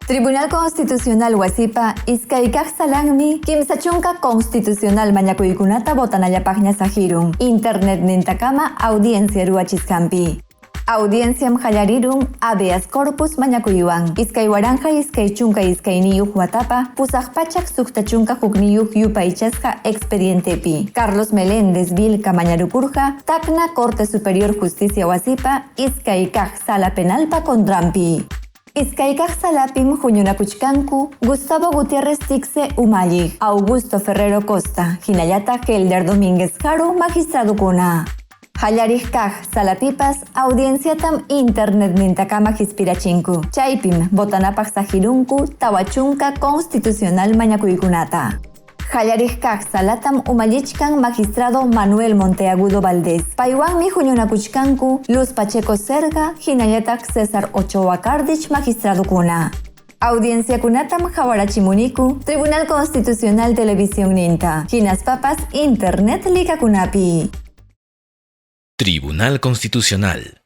Tribunal Constitucional wasipa iskaykaq salanmi kimsa chunka constitucional mañakuykunata botanallapaqña sahirun. Internet nintakama audiencia ruachiskampi. Audienciam hallarirun habeas corpus mañakuywan. Iskay waranja iskay chunka iskayniyuq watapa pusaq pachak sukta chunka hukniyuq yupaychasqa expedientepi. Carlos Meléndez Vilca mañarukurqa Tacna Corte Superior Justicia wasipa iskaykaq sala penalpa contrampi. Iskaykaq salapim huñunakuchkanku Gustavo Gutiérrez Tixe Umalliq, Augusto Ferrero Costa, hinallata Helder Domínguez Haru magistradukuna. Hallarijkaq salapipas audienciatam internet nintakama hispirachinku. Chaypim botanapaq sahirunku tawachunka constitucional mañakuykunata. Hallarijkaq salatam umallichkan magistrado Manuel Monteagudo Valdés. Paywanmi huñunakuchkanku Luz Pacheco Serga, hinallataq César Ochoa Cardich magistradukuna. Audienciakunatam hawarachimuniku Tribunal Constitucional Televisión ninta. Hinaspapas internet likakunapi. Tribunal Constitucional.